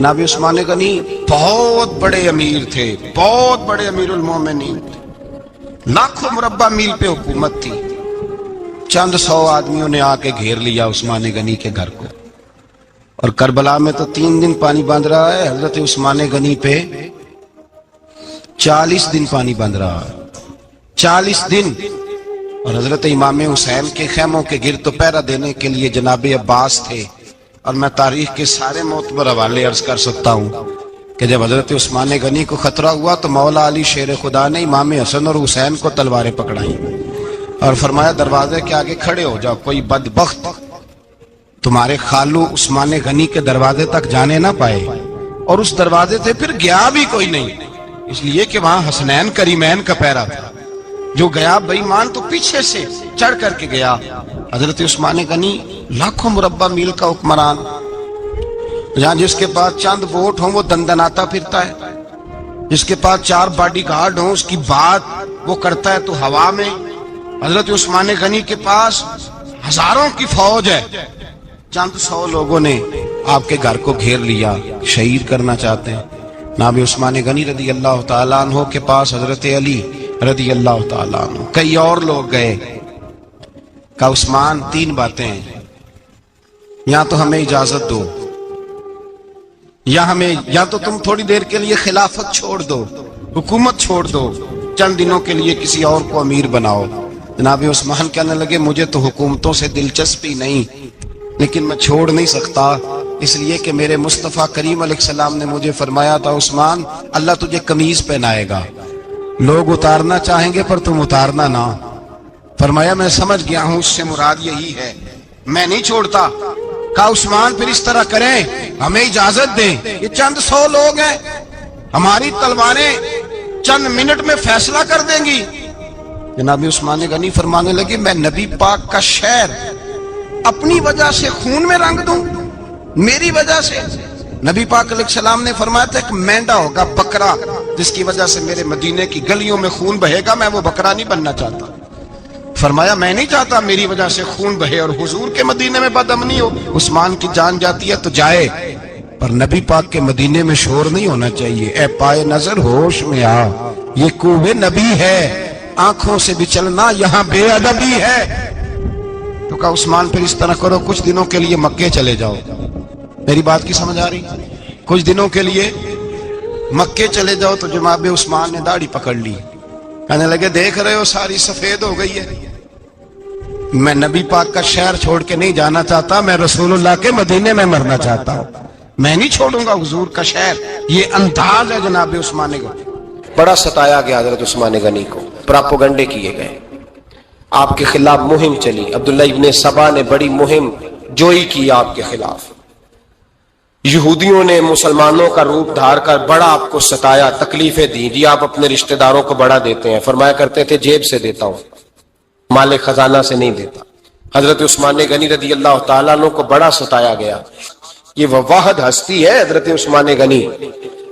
جناب عثمان غنی بہت بڑے امیر تھے، بہت بڑے امیر المومنین تھے، لاکھوں مربع میل پہ حکومت تھی۔ چند 100 آدمیوں نے آ کے گھیر لیا عثمان غنی کے گھر کو، اور کربلا میں تو 3 دن پانی بند رہا ہے، حضرت عثمان غنی پہ 40 دن پانی بند رہا ہے، 40 دن۔ اور حضرت امام حسین کے خیموں کے گرد تو پہرا دینے کے لیے جناب عباس تھے۔ اور میں تاریخ کے سارے معتبر حوالے عرض کر سکتا ہوں کہ جب حضرت عثمان غنی کو خطرہ ہوا تو مولا علی شیر خدا نے امام حسن اور حسین کو تلواریں پکڑائیں اور فرمایا دروازے کے آگے کھڑے ہو جاؤ، کوئی بدبخت تمہارے خالو عثمان غنی کے دروازے تک جانے نہ پائے۔ اور اس دروازے سے پھر گیا بھی کوئی نہیں، اس لیے کہ وہاں حسنین کریمین کا پہرا تھا۔ جو گیا بے ایمان تو پیچھے سے چڑھ کر کے گیا۔ حضرت عثمان غنی لاکھوں مربع میل کا حکمران، جہاں جس کے پاس چند ووٹ ہوں وہ دندناتا پھرتا ہے، جس کے پاس 4 باڈی گارڈ ہوں اس کی بات وہ کرتا ہے تو ہوا میں۔ حضرت عثمان غنی کے پاس ہزاروں کی فوج ہے، چند 100 لوگوں نے آپ کے گھر کو گھیر لیا، شہید کرنا چاہتے ہیں۔ جناب عثمان غنی رضی اللہ تعالیٰ عنہ کے پاس حضرت علی رضی اللہ تعالیٰ عنہ، کئی اور لوگ گئے۔ کہا عثمان 3 باتیں ہیں، یا تو ہمیں اجازت دو، یا تو تم تھوڑی دیر کے لیے خلافت چھوڑ دو، حکومت چھوڑ دو، چند دنوں کے لیے کسی اور کو امیر بناؤ۔ جناب عثمان کہنے لگے مجھے تو حکومتوں سے دلچسپی نہیں، لیکن میں چھوڑ نہیں سکتا، اس لیے کہ میرے مصطفیٰ کریم علیہ السلام نے مجھے فرمایا تھا عثمان اللہ تجھے قمیض پہنائے گا، لوگ اتارنا چاہیں گے پر تم اتارنا نہ۔ فرمایا میں سمجھ گیا ہوں، اس سے مراد یہی ہے، میں نہیں چھوڑتا۔ کہا عثمان پھر اس طرح کریں، ہمیں اجازت دیں، یہ چند 100 لوگ ہیں، ہماری تلواریں چند منٹ میں فیصلہ کر دیں گی۔ جناب عثمان غنی فرمانے لگے میں نبی پاک کا شہر اپنی وجہ سے خون میں رنگ دوں، میری وجہ سے؟ نبی پاک علیہ السلام نے فرمایا تھا ایک مینڈا ہوگا، بکرا، جس کی وجہ سے میرے مدینے کی گلیوں میں خون بہے گا، میں وہ بکرا نہیں بننا چاہتا۔ فرمایا میں نہیں چاہتا میری وجہ سے خون بہے اور حضور کے مدینے میں بدامنی ہو۔ عثمان کی جان جاتی ہے تو جائے، پر نبی پاک کے مدینے میں شور نہیں ہونا چاہیے۔ اے پائے نظر ہوش میں آ، یہ کوہ نبی ہے، آنکھوں سے بھی چلنا یہاں بے ادبی ہے۔ تو کہا عثمان پھر اس طرح کرو، کچھ دنوں کے لیے مکے چلے جاؤ۔ میری بات کی سمجھ آ رہی؟ کچھ دنوں کے لیے مکے چلے جاؤ۔ تو جناب عثمان نے داڑھی پکڑ لی، کہنے لگے دیکھ رہے ہو ساری سفید ہو گئی ہے، میں نبی پاک کا شہر چھوڑ کے نہیں جانا چاہتا، میں رسول اللہ کے مدینے میں مرنا چاہتا ہوں، میں نہیں چھوڑوں گا حضور کا شہر۔ یہ انداز ہے جناب عثمان غنی۔ بڑا ستایا گیا حضرت عثمان غنی کو، پراپوگنڈے کیے گئے، آپ کے خلاف مہم چلی، عبداللہ ابن سبا نے بڑی مہم جوئی کی آپ کے خلاف، یہودیوں نے مسلمانوں کا روپ دھار کر بڑا آپ کو ستایا، تکلیفیں دی۔ جی آپ اپنے رشتہ داروں کو بڑا دیتے ہیں، فرمایا کرتے تھے جیب سے دیتا ہوں، مال خزانہ سے نہیں دیتا۔ حضرت عثمان غنی رضی اللہ تعالیٰ عنہ کو بڑا ستایا گیا۔ یہ وہ واحد ہستی ہے حضرت عثمان غنی،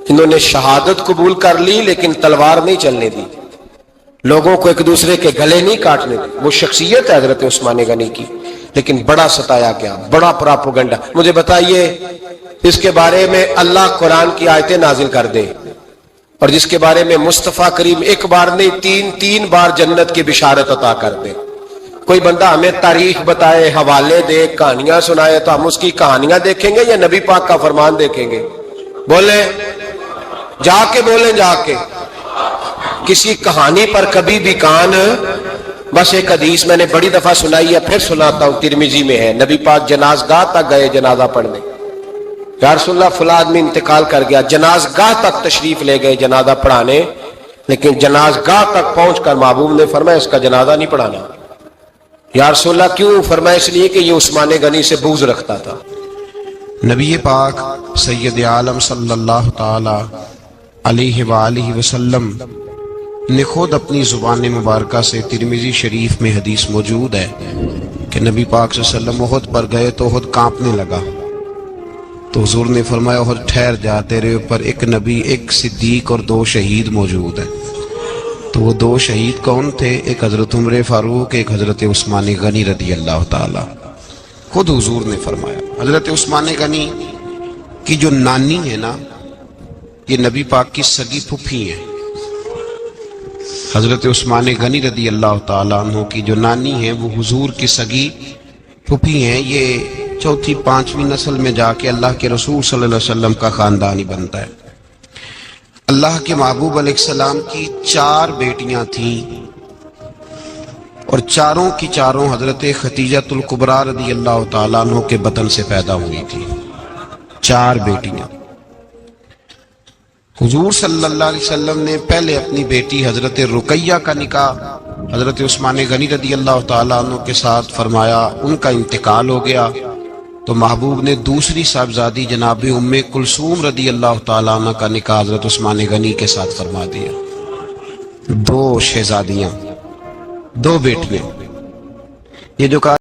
انہوں نے شہادت قبول کر لی لیکن تلوار نہیں چلنے دی، لوگوں کو ایک دوسرے کے گلے نہیں کاٹنے دی۔ وہ شخصیت ہے حضرت عثمان غنی کی، لیکن بڑا ستایا گیا، بڑا پراپوگنڈا۔ مجھے بتائیے اس کے بارے میں اللہ قرآن کی آیتیں نازل کر دے، اور جس کے بارے میں مصطفیٰ کریم ایک بار نہیں تین بار جنت کی بشارت عطا کر دے، کوئی بندہ ہمیں تاریخ بتائے، حوالے دے، کہانیاں سنائے، تو ہم اس کی کہانیاں دیکھیں گے یا نبی پاک کا فرمان دیکھیں گے؟ بولیں، جا کے بولیں، جا کے۔ کسی کہانی پر کبھی بھی کان، بس ایک حدیث میں نے بڑی دفعہ سنائی ہے، پھر سناتا ہوں، ترمذی میں ہے، نبی پاک جنازگاہ تک گئے جنازہ پڑھنے، یا رسول اللہ فلاں آدمی انتقال کر گیا، جنازگاہ تک تشریف لے گئے جنازہ پڑھانے، لیکن جنازگاہ تک پہنچ کر محبوب نے فرمایا اس کا جنازہ نہیں پڑھانا۔ یا رسول اللہ کیوں؟ فرمایا اس لیے کہ یہ عثمان غنی سے بغض رکھتا تھا۔ نبی پاک سید عالم صلی اللہ تعالی علیہ وآلہ وسلم نے خود اپنی زبان مبارکہ سے، ترمذی شریف میں حدیث موجود ہے کہ نبی پاک صلی اللہ علیہ وسلم احد پر گئے تو احد کانپنے لگا، تو حضور نے فرمایا احد ٹھہر جا، تیرے اوپر ایک نبی، ایک صدیق اور 2 شہید موجود ہیں۔ تو وہ 2 شہید کون تھے؟ ایک حضرت عمر فاروق، ایک حضرت عثمان غنی رضی اللہ تعالی۔ خود حضور نے فرمایا۔ حضرت عثمان غنی کی جو نانی ہے نا، یہ نبی پاک کی سگی پھپھی ہیں۔ حضرت عثمان غنی رضی اللہ تعالیٰ عنہ کی جو نانی ہیں وہ حضور کی سگی پھپھی ہیں۔ یہ چوتھی پانچویں نسل میں جا کے اللہ کے رسول صلی اللہ علیہ وسلم کا خاندان ہی بنتا ہے۔ اللہ کے محبوب علیہ السلام کی 4 بیٹیاں تھیں، اور چاروں کی چاروں حضرت خدیجۃ الکبریٰ رضی اللہ تعالیٰ عنہ کے بطن سے پیدا ہوئی تھی۔ 4 بیٹیاں۔ حضور صلی اللہ علیہ وسلم نے پہلے اپنی بیٹی حضرت رقیہ کا نکاح حضرت عثمان غنی رضی اللہ تعالیٰ عنہ کے ساتھ فرمایا، ان کا انتقال ہو گیا تو محبوب نے دوسری صاحبزادی جناب ام کلثوم رضی اللہ تعالیٰ عنہ کا نکاح حضرت عثمان غنی کے ساتھ فرما دیا۔ 2 شہزادیاں، 2 بیٹیاں۔ یہ جو کہا